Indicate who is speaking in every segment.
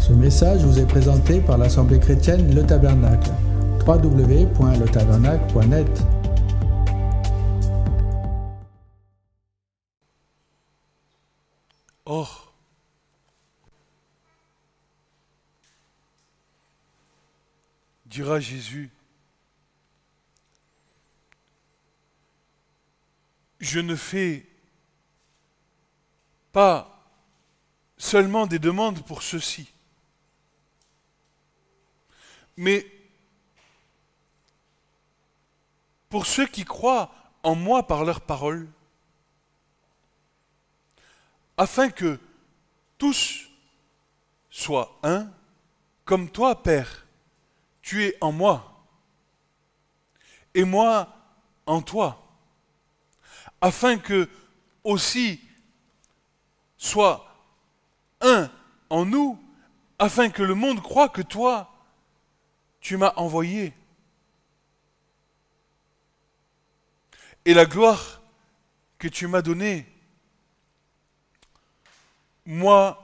Speaker 1: Ce message vous est présenté par l'Assemblée chrétienne Le Tabernacle. www.letabernacle.net.
Speaker 2: Or, dira Jésus, je ne fais pas seulement des demandes pour ceux-ci, mais pour ceux qui croient en moi par leur parole, afin que tous soient un, comme toi, Père, tu es en moi, et moi en toi, afin que aussi soient un en nous, afin que le monde croie que toi, tu m'as envoyé. Et la gloire que tu m'as donnée, moi,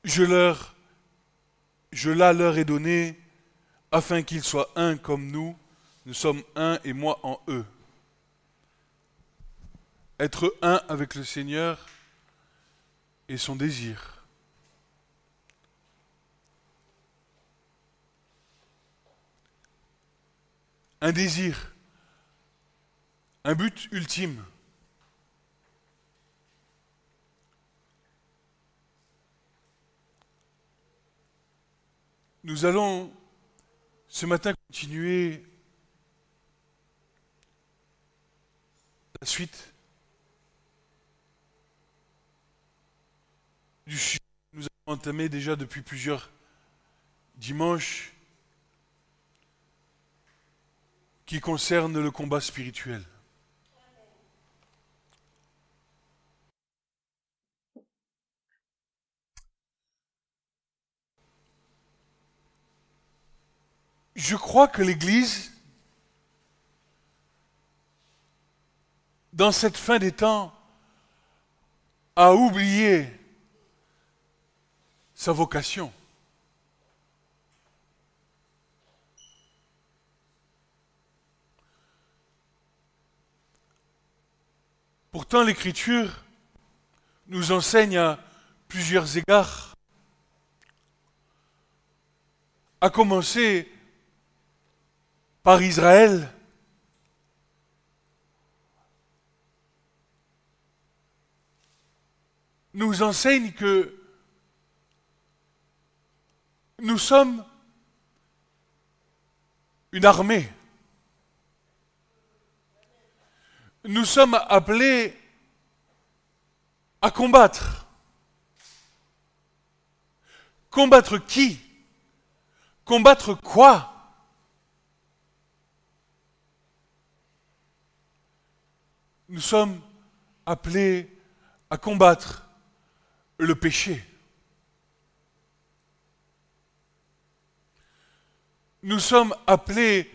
Speaker 2: je la leur ai donnée, afin qu'ils soient un comme nous sommes un et moi en eux. Être un avec le Seigneur et son désir. Un désir, un but ultime. Nous allons ce matin continuer la suite du sujet que nous avons entamé déjà depuis plusieurs dimanches qui concerne le combat spirituel. Je crois que l'Église, dans cette fin des temps, a oublié sa vocation. Pourtant, l'Écriture nous enseigne à plusieurs égards, à commencer par Israël, nous enseigne que nous sommes une armée. Nous sommes appelés à combattre. Combattre qui? Combattre quoi? Nous sommes appelés à combattre le péché. Nous sommes appelés,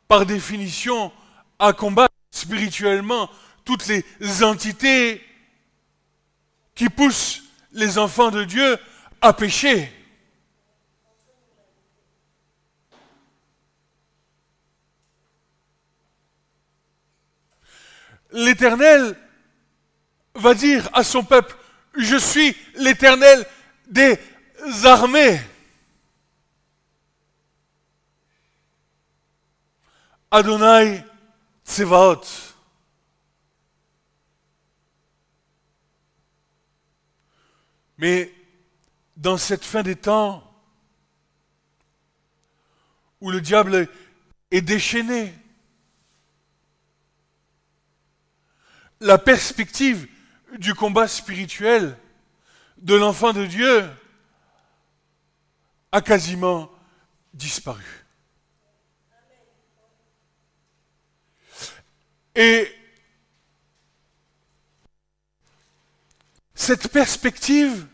Speaker 2: par définition, à combattre spirituellement toutes les entités qui poussent les enfants de Dieu à pécher. L'Éternel va dire à son peuple, je suis l'Éternel des armées. Adonai Tsevaot. Mais dans cette fin des temps, où le diable est déchaîné, la perspective du combat spirituel de l'enfant de Dieu a quasiment disparu. Et cette perspective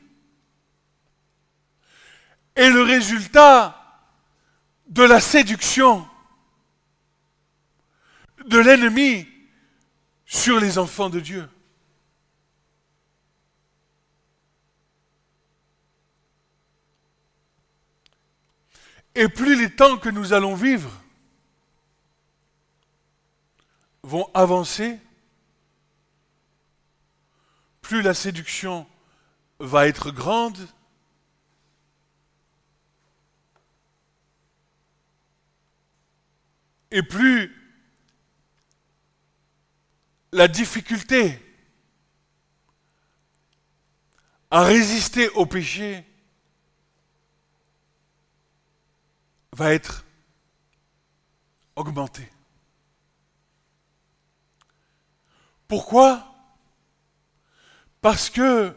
Speaker 2: est le résultat de la séduction de l'ennemi sur les enfants de Dieu. Et plus les temps que nous allons vivre vont avancer, plus la séduction va être grande, et plus la difficulté à résister au péché va être augmentée. Pourquoi? Parce que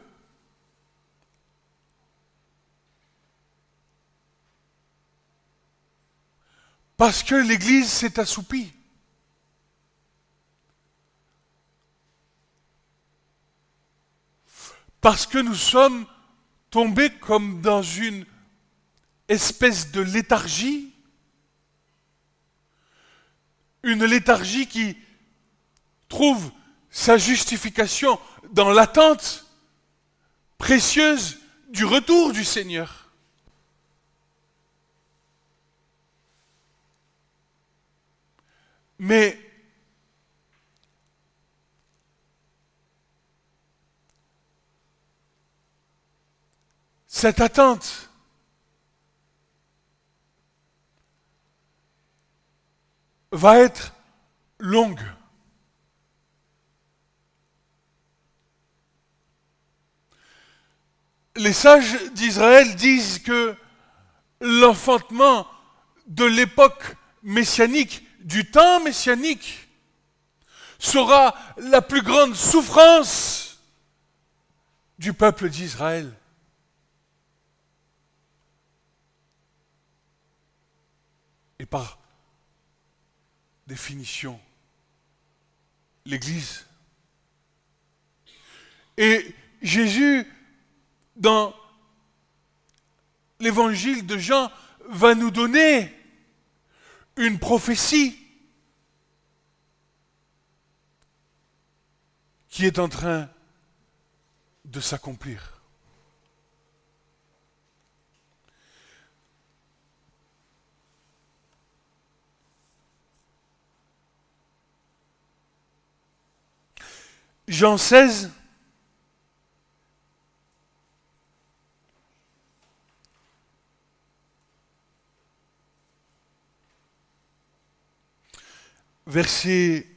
Speaker 2: l'Église s'est assoupie. Parce que nous sommes tombés comme dans une espèce de léthargie, une léthargie qui trouve sa justification dans l'attente précieuse du retour du Seigneur. Mais cette attente va être longue. Les sages d'Israël disent que l'enfantement de l'époque messianique, du temps messianique, sera la plus grande souffrance du peuple d'Israël. Et par définition, l'Église. Et Jésus, dans l'évangile de Jean, va nous donner une prophétie qui est en train de s'accomplir. Jean 16, verset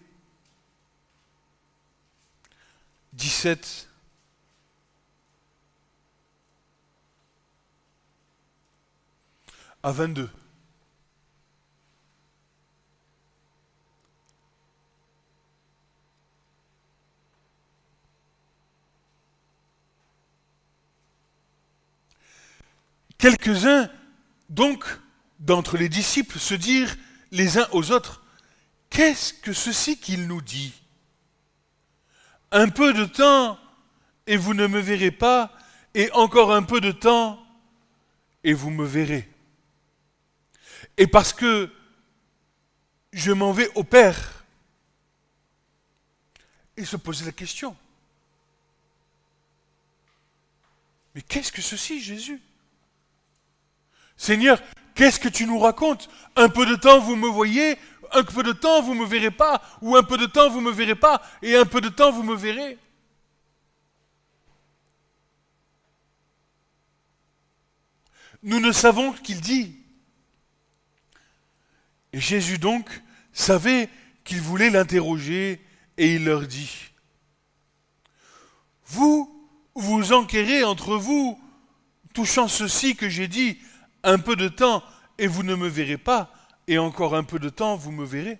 Speaker 2: 17 à 22. Quelques-uns, donc, d'entre les disciples se dirent les uns aux autres, « Qu'est-ce que ceci qu'il nous dit? Un peu de temps, et vous ne me verrez pas, et encore un peu de temps, et vous me verrez. Et parce que je m'en vais au Père. » Il se posait la question. Mais qu'est-ce que ceci, Jésus? Seigneur, qu'est-ce que tu nous racontes? Un peu de temps, vous me voyez, un peu de temps, vous ne me verrez pas, ou un peu de temps, vous ne me verrez pas, et un peu de temps, vous me verrez. Nous ne savons ce qu'il dit. Et Jésus donc savait qu'ils voulaient l'interroger, et il leur dit, « Vous vous enquérez entre vous, touchant ceci que j'ai dit, un peu de temps, et vous ne me verrez pas, et encore un peu de temps, vous me verrez.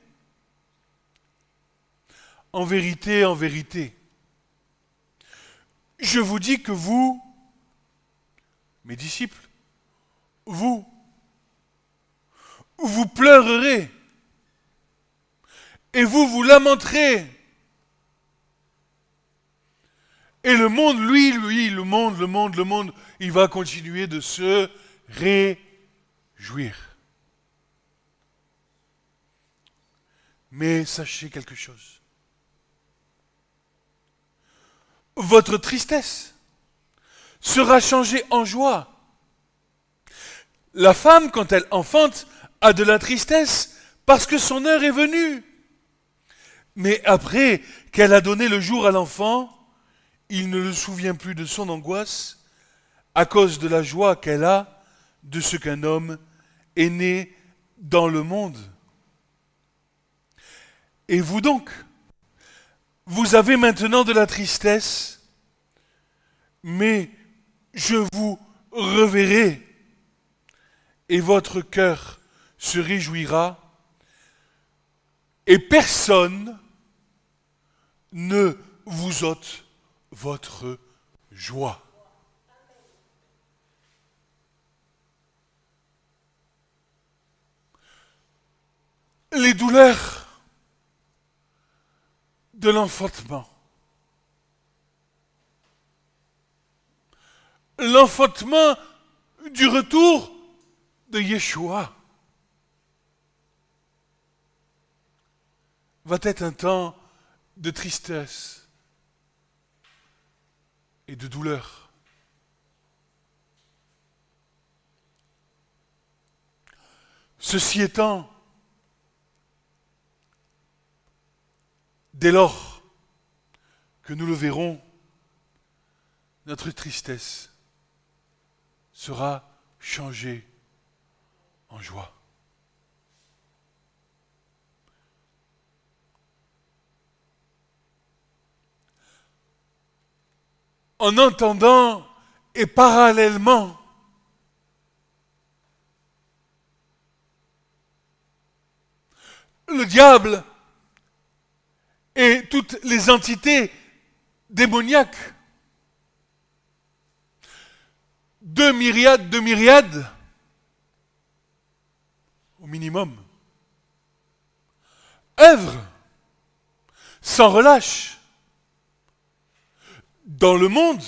Speaker 2: En vérité, je vous dis que vous, mes disciples, vous pleurerez, et vous lamenterez. Et le monde, le monde, il va continuer de se réjouir. Mais sachez quelque chose. Votre tristesse sera changée en joie. La femme, quand elle enfante, a de la tristesse parce que son heure est venue. Mais après qu'elle a donné le jour à l'enfant, il ne le souvient plus de son angoisse à cause de la joie qu'elle a de ce qu'un homme est né dans le monde. Et vous donc, vous avez maintenant de la tristesse, mais je vous reverrai et votre cœur se réjouira et personne ne vous ôte votre joie. Les douleurs de l'enfantement. L'enfantement du retour de Yeshua va être un temps de tristesse et de douleur. Ceci étant, dès lors que nous le verrons, notre tristesse sera changée en joie. En entendant et parallèlement, le diable et toutes les entités démoniaques, 2 myriades, au minimum, œuvrent sans relâche dans le monde,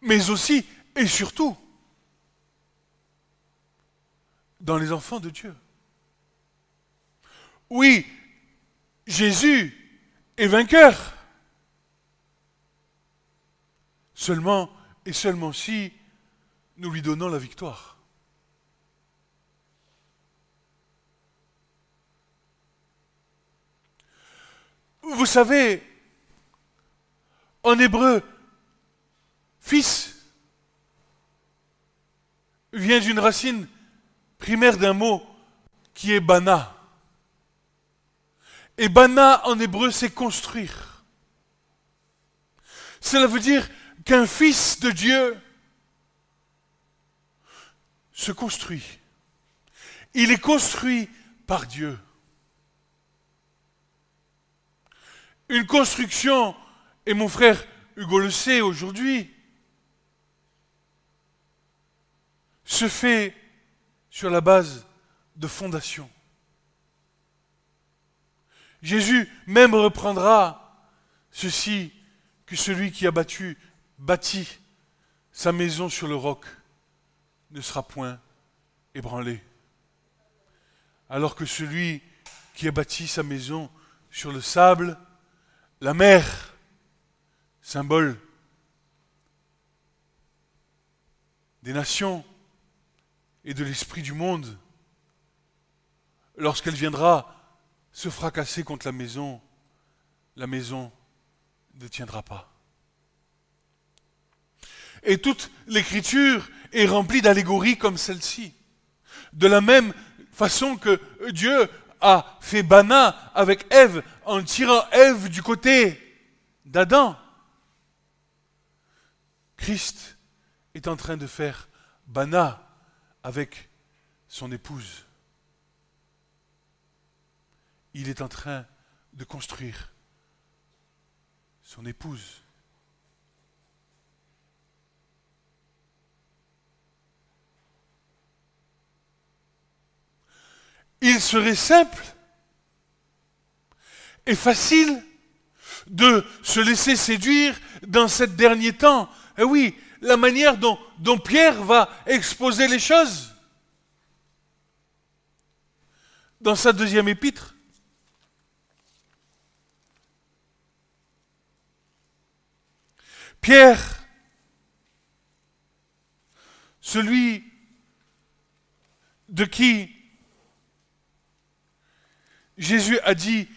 Speaker 2: mais aussi et surtout dans les enfants de Dieu. Oui, Jésus est vainqueur. Seulement et seulement si nous lui donnons la victoire. Vous savez, en hébreu, fils vient d'une racine primaire d'un mot qui est bana. Et bana en hébreu, c'est construire. Cela veut dire qu'un fils de Dieu se construit. Il est construit par Dieu. Une construction, et mon frère Hugo le sait aujourd'hui, se fait sur la base de fondations. Jésus même reprendra ceci, que celui qui a bâti sa maison sur le roc ne sera point ébranlé. Alors que celui qui a bâti sa maison sur le sable, la mer, symbole des nations et de l'esprit du monde, lorsqu'elle viendra se fracasser contre la maison ne tiendra pas. Et toute l'écriture est remplie d'allégories comme celle-ci. De la même façon que Dieu a fait Bana avec Ève en tirant Ève du côté d'Adam. Christ est en train de faire Bana avec son épouse. Il est en train de construire son épouse. Il serait simple et facile de se laisser séduire dans ces derniers temps. Et oui, la manière dont Pierre va exposer les choses dans sa deuxième épître. Pierre celui de qui Jésus a dit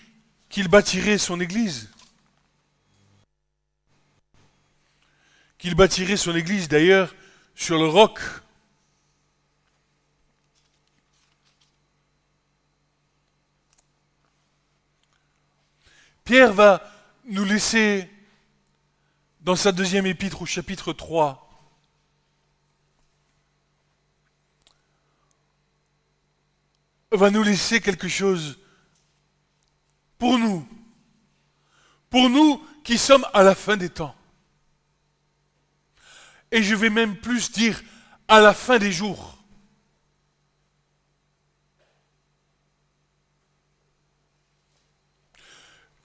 Speaker 2: qu'il bâtirait son Église. Qu'il bâtirait son Église d'ailleurs sur le roc. Pierre va nous laisser, dans sa deuxième épître au chapitre 3, va nous laisser quelque chose pour nous qui sommes à la fin des temps. Et je vais même plus dire à la fin des jours.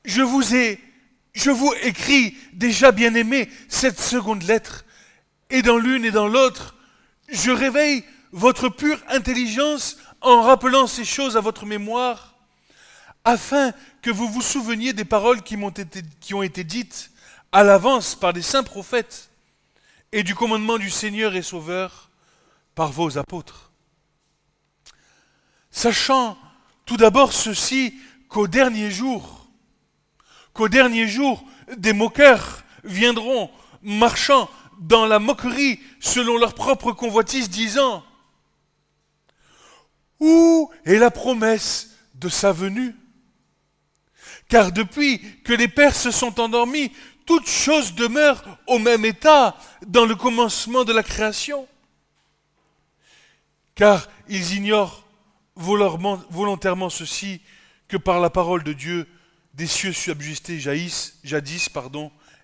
Speaker 2: Je vous écris, déjà bien-aimés, cette seconde lettre, et dans l'une et dans l'autre, je réveille votre pure intelligence en rappelant ces choses à votre mémoire, afin que vous vous souveniez des paroles qui ont été dites à l'avance par des saints prophètes, et du commandement du Seigneur et Sauveur par vos apôtres. Sachant tout d'abord ceci, qu'au dernier jour, des moqueurs viendront marchant dans la moquerie selon leur propre convoitise, disant « Où est la promesse de sa venue ? Car depuis que les pères se sont endormis, toute chose demeure au même état dans le commencement de la création. Car ils ignorent volontairement ceci, que par la parole de Dieu, des cieux subsistaient jadis,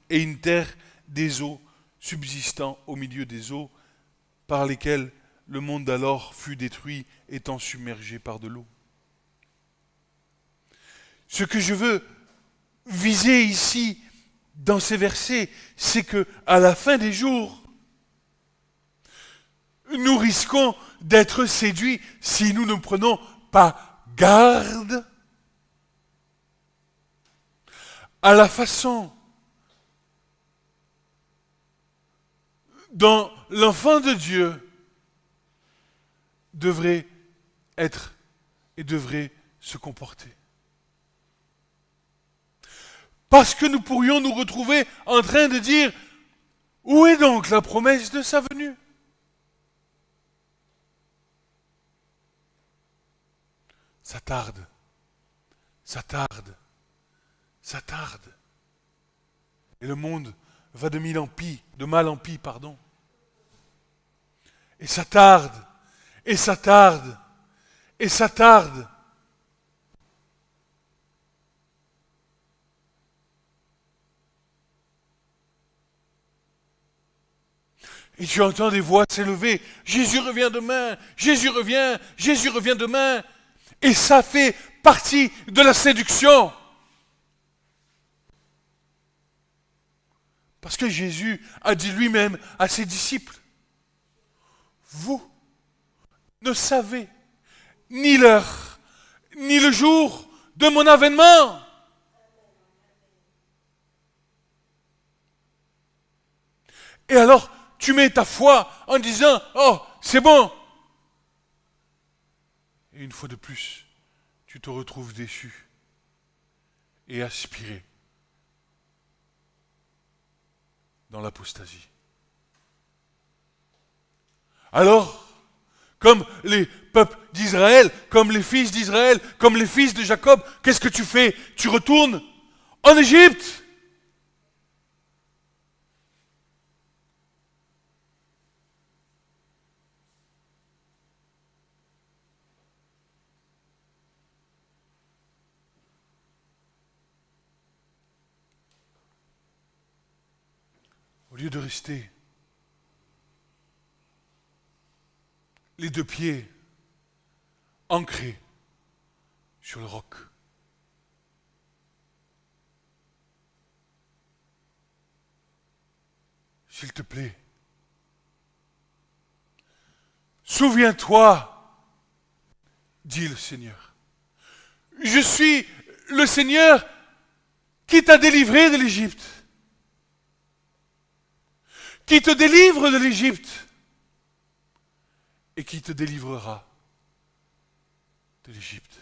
Speaker 2: et une terre des eaux subsistant au milieu des eaux, par lesquelles le monde d'alors fut détruit, étant submergé par de l'eau. » Ce que je veux viser ici, dans ces versets, c'est que à la fin des jours, nous risquons d'être séduits si nous ne prenons pas garde à la façon dont l'enfant de Dieu devrait être et devrait se comporter. Parce que nous pourrions nous retrouver en train de dire « Où est donc la promesse de sa venue ?» Ça tarde, ça tarde, ça tarde. Et le monde va de mal en pis, pardon. Et ça tarde, et ça tarde, et ça tarde. Et tu entends des voix s'élever, Jésus revient demain, Jésus revient demain. Et ça fait partie de la séduction. Parce que Jésus a dit lui-même à ses disciples, vous ne savez ni l'heure, ni le jour de mon avènement. Et alors, tu mets ta foi en disant, oh, c'est bon. Et une fois de plus, tu te retrouves déçu et aspiré dans l'apostasie. Alors, comme les peuples d'Israël, comme les fils d'Israël, comme les fils de Jacob, qu'est-ce que tu fais? Tu retournes en Égypte. Au lieu de rester les deux pieds ancrés sur le roc. S'il te plaît, souviens-toi, dit le Seigneur. Je suis le Seigneur qui t'a délivré de l'Égypte, qui te délivre de l'Égypte. et qui te délivrera de l'Égypte.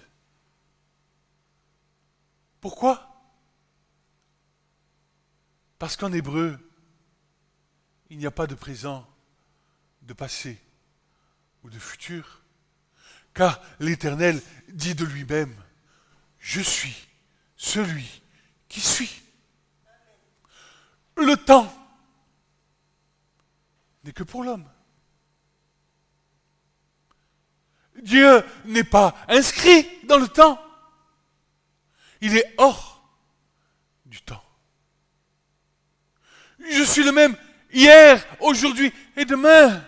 Speaker 2: Pourquoi? Parce qu'en hébreu, il n'y a pas de présent, de passé ou de futur, car l'Éternel dit de lui-même, je suis celui qui suis. Le temps n'est que pour l'homme. Dieu n'est pas inscrit dans le temps. Il est hors du temps. Je suis le même hier, aujourd'hui et demain.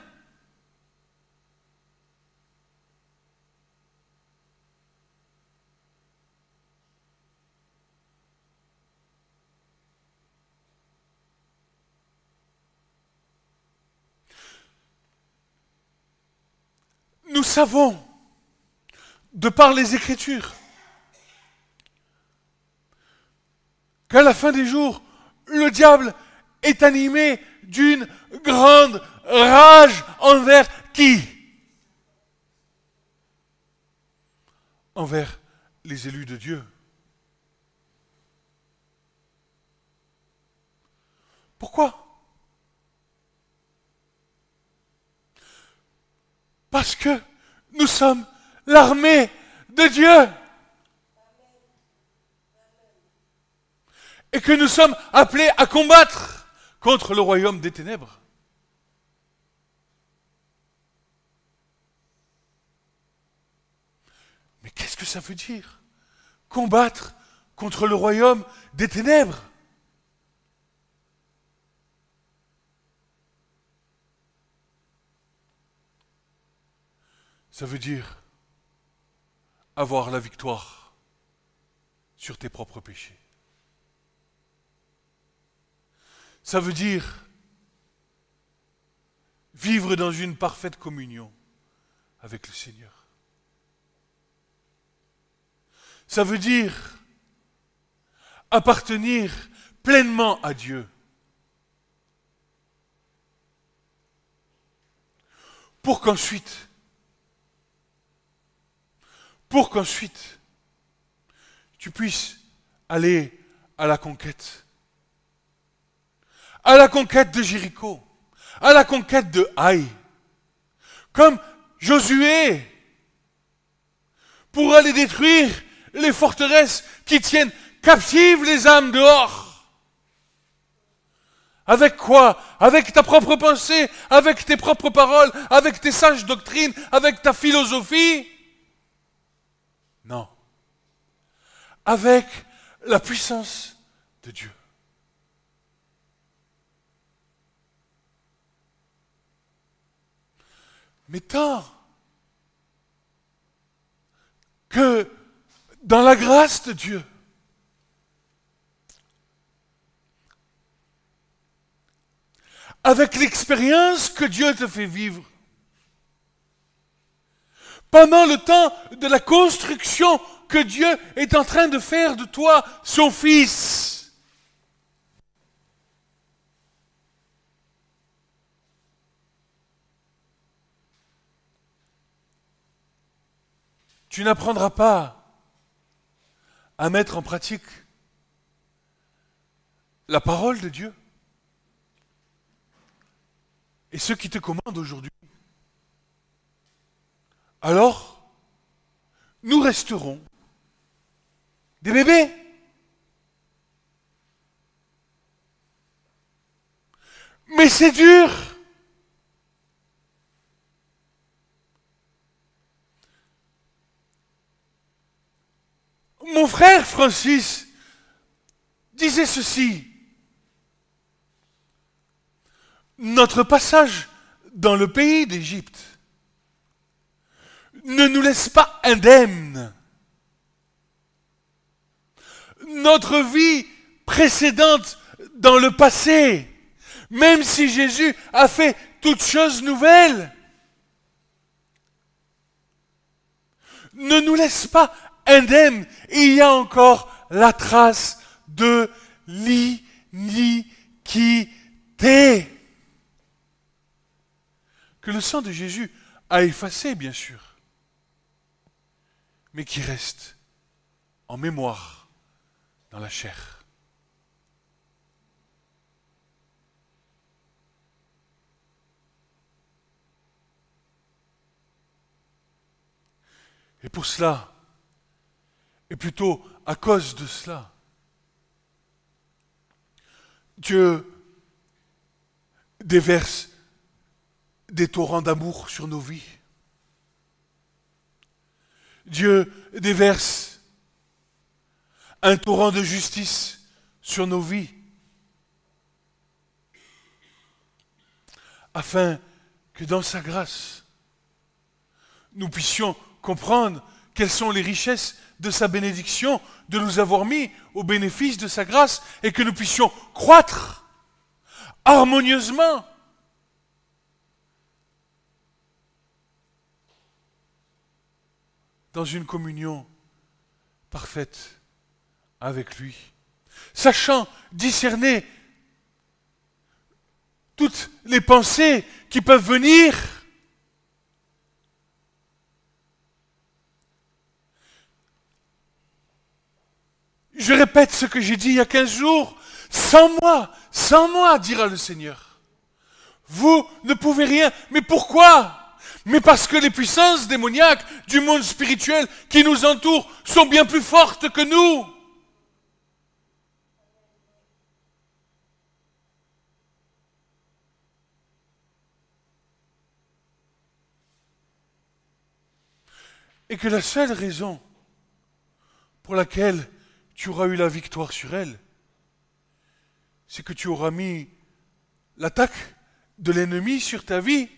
Speaker 2: Nous savons, de par les Écritures, qu'à la fin des jours, le diable est animé d'une grande rage envers qui? Envers les élus de Dieu. Pourquoi? Parce que nous sommes l'armée de Dieu. Et que nous sommes appelés à combattre contre le royaume des ténèbres. Mais qu'est-ce que ça veut dire? Combattre contre le royaume des ténèbres. Ça veut dire avoir la victoire sur tes propres péchés. Ça veut dire vivre dans une parfaite communion avec le Seigneur. Ça veut dire appartenir pleinement à Dieu. Pour qu'ensuite, tu puisses aller à la conquête. À la conquête de Jéricho, à la conquête de Haï, comme Josué, pour aller détruire les forteresses qui tiennent captives les âmes dehors. Avec quoi? Avec ta propre pensée, avec tes propres paroles, avec tes sages doctrines, avec ta philosophie? Non. Avec la puissance de Dieu. Mais tant que dans la grâce de Dieu, avec l'expérience que Dieu te fait vivre, pendant le temps de la construction que Dieu est en train de faire de toi, son Fils, tu n'apprendras pas à mettre en pratique la parole de Dieu et ce qui te commande aujourd'hui. Alors, nous resterons des bébés. Mais c'est dur. Mon frère Francis disait ceci. Notre passage dans le pays d'Égypte ne nous laisse pas indemnes. Notre vie précédente dans le passé, même si Jésus a fait toutes choses nouvelles, ne nous laisse pas indemnes. Il y a encore la trace de l'iniquité que le sang de Jésus à effacer, bien sûr, mais qui reste en mémoire dans la chair. Et pour cela, et plutôt à cause de cela, Dieu déverse des torrents d'amour sur nos vies. Dieu déverse un torrent de justice sur nos vies, afin que dans sa grâce, nous puissions comprendre quelles sont les richesses de sa bénédiction, de nous avoir mis au bénéfice de sa grâce, et que nous puissions croître harmonieusement dans une communion parfaite avec lui, sachant discerner toutes les pensées qui peuvent venir. Je répète ce que j'ai dit il y a 15 jours, sans moi, dira le Seigneur. Vous ne pouvez rien. Mais pourquoi ? Mais parce que les puissances démoniaques du monde spirituel qui nous entourent sont bien plus fortes que nous. Et que la seule raison pour laquelle tu auras eu la victoire sur elles, c'est que tu auras mis l'attaque de l'ennemi sur ta vie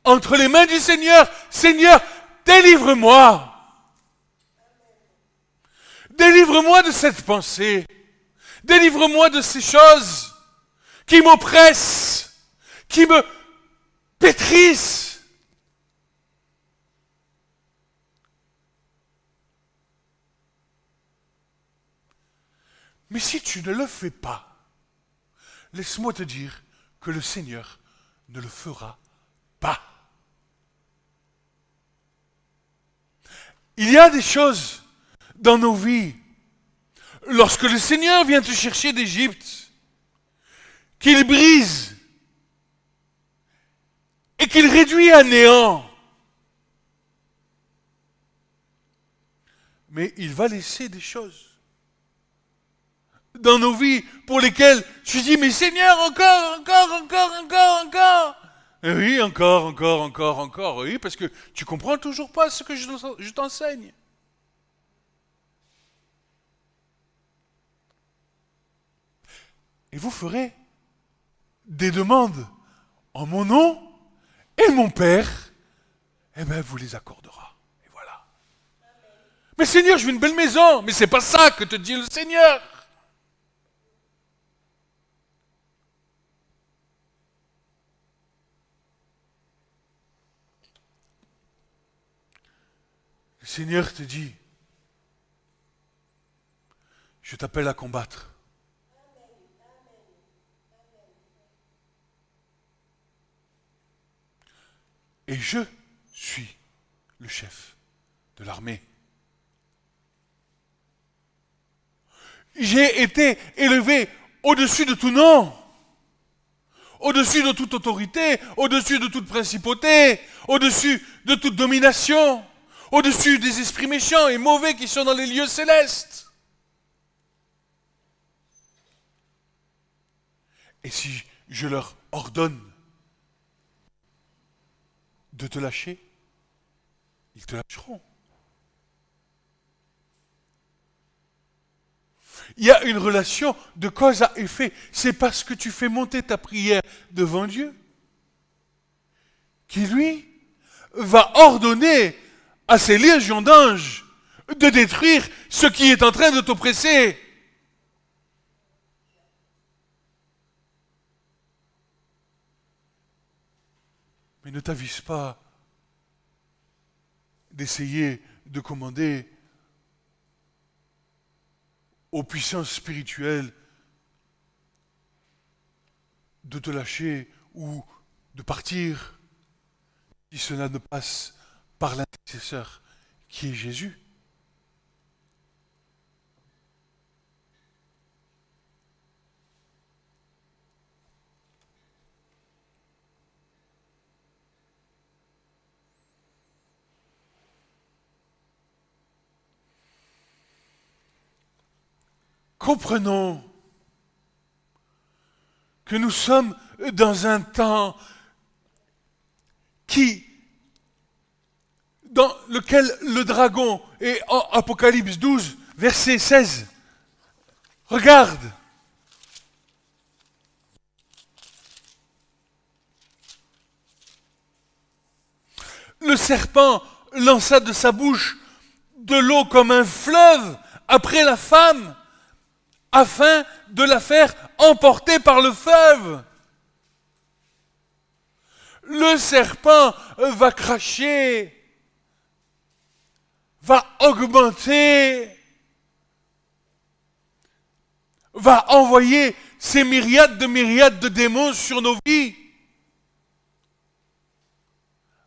Speaker 2: entre les mains du Seigneur. Seigneur, délivre-moi. Délivre-moi de cette pensée. Délivre-moi de ces choses qui m'oppressent, qui me pétrissent. Mais si tu ne le fais pas, laisse-moi te dire que le Seigneur ne le fera pas. Il y a des choses dans nos vies, lorsque le Seigneur vient te chercher d'Égypte, qu'il brise et qu'il réduit à néant. Mais il va laisser des choses dans nos vies pour lesquelles tu dis, mais Seigneur, encore. Et oui, encore, oui, parce que tu comprends toujours pas ce que je t'enseigne. Et vous ferez des demandes en mon nom, et mon Père, eh bien, vous les accordera. Et voilà. Mais Seigneur, je veux une belle maison. Mais c'est pas ça que te dit le Seigneur. Le Seigneur te dit, je t'appelle à combattre. Et je suis le chef de l'armée. J'ai été élevé au-dessus de tout nom, au-dessus de toute autorité, au-dessus de toute principauté, au-dessus de toute domination, au-dessus des esprits méchants et mauvais qui sont dans les lieux célestes. Et si je leur ordonne de te lâcher, ils te lâcheront. Il y a une relation de cause à effet. C'est parce que tu fais monter ta prière devant Dieu qui, lui, va ordonner à ses légions d'anges de détruire ce qui est en train de t'oppresser. Mais ne t'avise pas d'essayer de commander aux puissances spirituelles de te lâcher ou de partir. si cela ne passe par l'intercesseur qui est Jésus. Comprenons que nous sommes dans un temps dans lequel le dragon est en Apocalypse 12, verset 16. Regarde. Le serpent lança de sa bouche de l'eau comme un fleuve après la femme, afin de la faire emporter par le fleuve. Le serpent va cracher, va augmenter, va envoyer ses myriades de démons sur nos vies.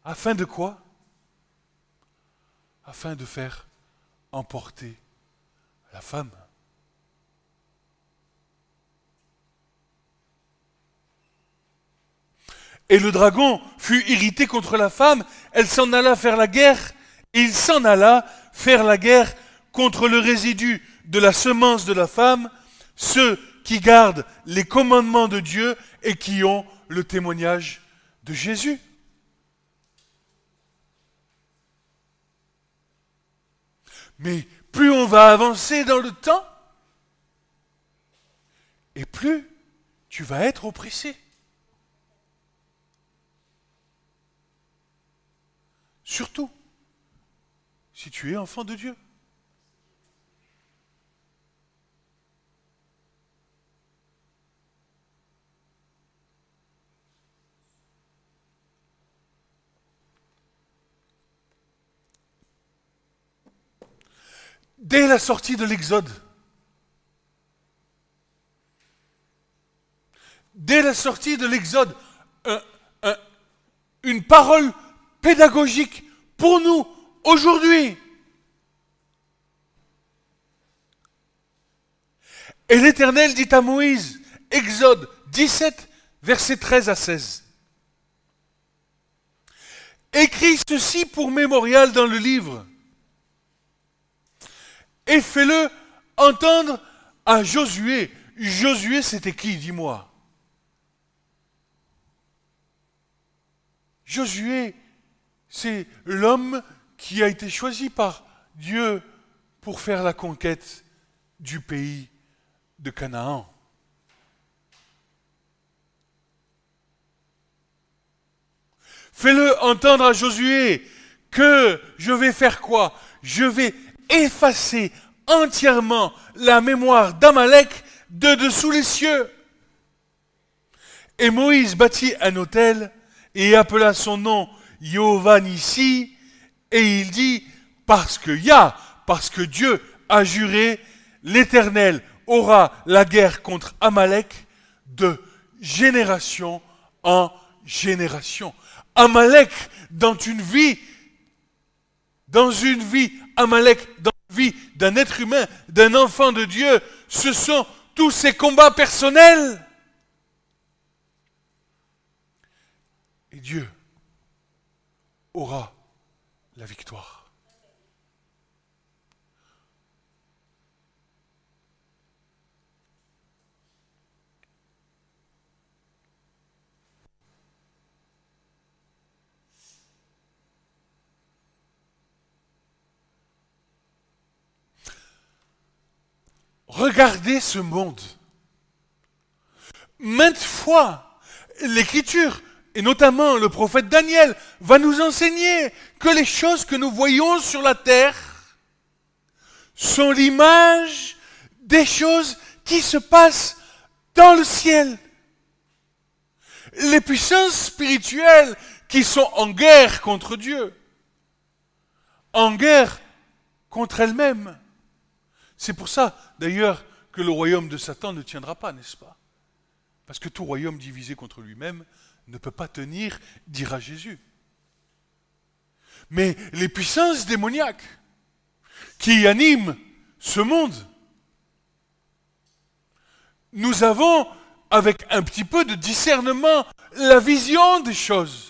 Speaker 2: Afin de quoi? Afin de faire emporter la femme. Et le dragon fut irrité contre la femme, elle s'en alla faire la guerre, et il s'en alla faire la guerre contre le résidu de la semence de la femme, ceux qui gardent les commandements de Dieu et qui ont le témoignage de Jésus. Mais plus on va avancer dans le temps, et plus tu vas être oppressé. Surtout si tu es enfant de Dieu. Dès la sortie de l'Exode, une parole pédagogique pour nous aujourd'hui. Et l'Éternel dit à Moïse, Exode 17, versets 13 à 16. Écris ceci pour mémorial dans le livre, et fais-le entendre à Josué. Josué, c'était qui, dis-moi? Josué, c'est l'homme qui a été choisi par Dieu pour faire la conquête du pays de Canaan. Fais-le entendre à Josué que je vais faire quoi? Je vais effacer entièrement la mémoire d'Amalek de dessous les cieux. Et Moïse bâtit un autel et appela son nom Jéhovah Nissi, et il dit, parce que Dieu a juré, l'Éternel aura la guerre contre Amalek de génération en génération. Amalek dans une vie, Amalek dans la vie d'un être humain, d'un enfant de Dieu, ce sont tous ces combats personnels. Et Dieu aura la victoire. Regardez ce monde. Maintes fois, l'Écriture, et notamment le prophète Daniel, va nous enseigner que les choses que nous voyons sur la terre sont l'image des choses qui se passent dans le ciel. Les puissances spirituelles qui sont en guerre contre Dieu, en guerre contre elles-mêmes. C'est pour ça, d'ailleurs, que le royaume de Satan ne tiendra pas, n'est-ce pas? Parce que tout royaume divisé contre lui-même ne peut pas tenir, dira Jésus. Mais les puissances démoniaques qui animent ce monde, nous avons, avec un petit peu de discernement, la vision des choses.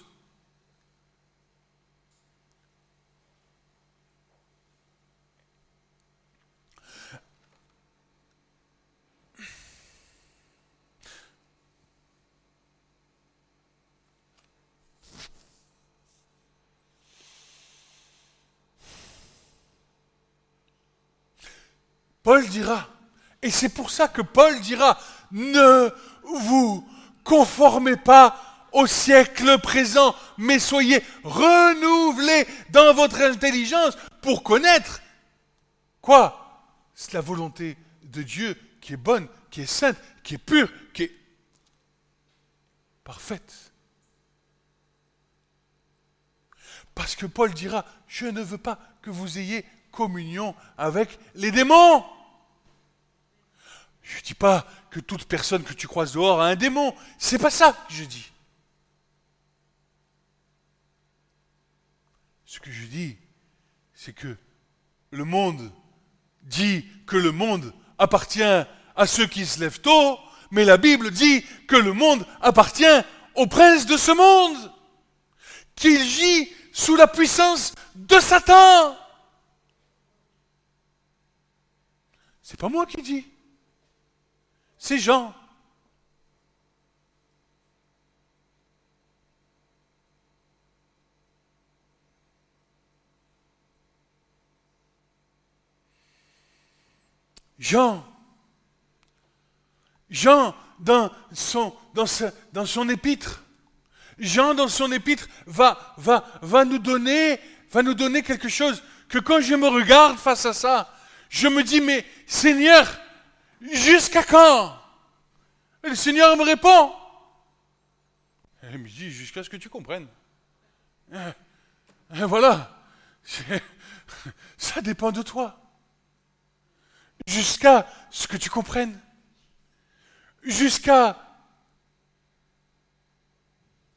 Speaker 2: Paul dira, et c'est pour ça que Paul dira, ne vous conformez pas au siècle présent, mais soyez renouvelés dans votre intelligence pour connaître quoi? C'est la volonté de Dieu qui est bonne, qui est sainte, qui est pure, qui est parfaite. Parce que Paul dira, je ne veux pas que vous ayez communion avec les démons. Je ne dis pas que toute personne que tu croises dehors a un démon. C'est pas ça que je dis. Ce que je dis, c'est que le monde dit que le monde appartient à ceux qui se lèvent tôt, mais la Bible dit que le monde appartient au prince de ce monde, qu'il gît sous la puissance de Satan. C'est pas moi qui dis. C'est Jean. Jean, dans son épître, Jean, dans son épître, va nous donner quelque chose que quand je me regarde face à ça, je me dis, mais Seigneur, jusqu'à quand? Et le Seigneur me répond. Il me dit, jusqu'à ce que tu comprennes. Et voilà. Ça dépend de toi. Jusqu'à ce que tu comprennes. Jusqu'à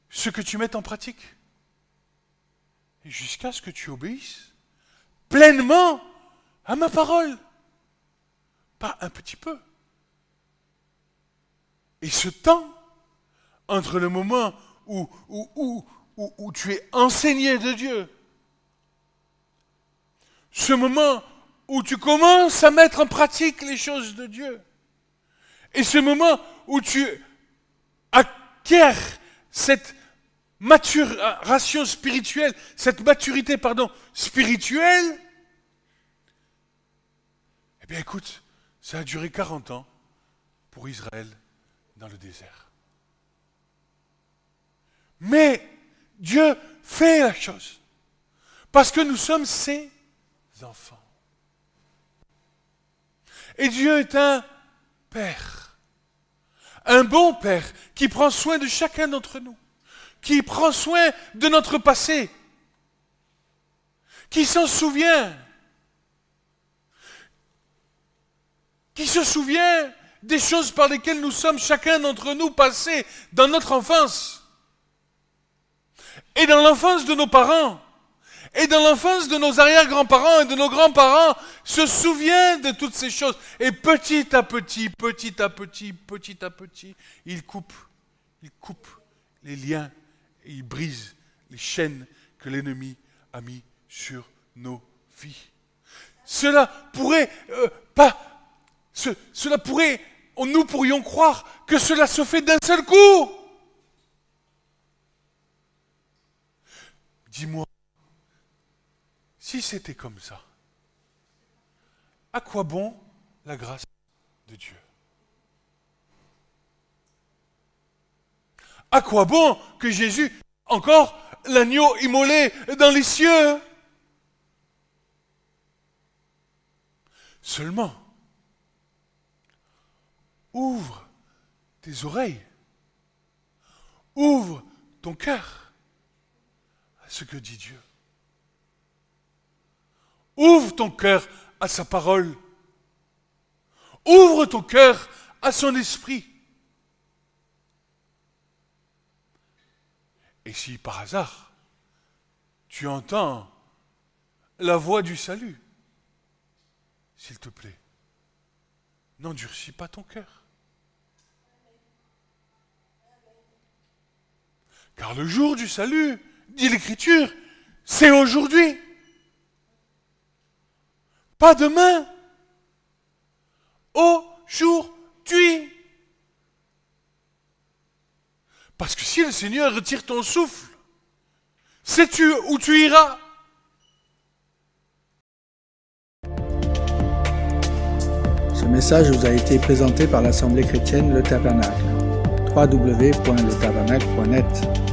Speaker 2: ce que tu mettes en pratique. Et jusqu'à ce que tu obéisses pleinement à ma parole. Pas un petit peu. Et ce temps, entre le moment où tu es enseigné de Dieu, ce moment où tu commences à mettre en pratique les choses de Dieu, et ce moment où tu acquiers cette maturation spirituelle, cette maturité, spirituelle, eh bien écoute, ça a duré 40 ans pour Israël dans le désert. Mais Dieu fait la chose, parce que nous sommes ses enfants. Et Dieu est un Père, un bon Père qui prend soin de chacun d'entre nous, qui prend soin de notre passé, qui s'en souvient, qui se souvient des choses par lesquelles nous sommes chacun d'entre nous passés dans notre enfance, et dans l'enfance de nos parents, et dans l'enfance de nos arrière-grands-parents et de nos grands-parents, se souvient de toutes ces choses. Et petit à petit, il coupe les liens et il brise les chaînes que l'ennemi a mis sur nos vies. Cela pourrait nous pourrions croire que cela se fait d'un seul coup. Dis-moi, si c'était comme ça, à quoi bon la grâce de Dieu? À quoi bon que Jésus, encore l'agneau immolé dans les cieux? Seulement, ouvre tes oreilles, ouvre ton cœur à ce que dit Dieu. Ouvre ton cœur à sa parole. Ouvre ton cœur à son esprit. Et si par hasard, tu entends la voix du salut. S'il te plaît, n'endurcis pas ton cœur. Car le jour du salut, dit l'Écriture, c'est aujourd'hui. Pas demain. Aujourd'hui. Parce que si le Seigneur retire ton souffle, sais-tu où tu iras?
Speaker 1: Ce message vous a été présenté par l'Assemblée chrétienne Le Tabernacle. www.letabernacle.net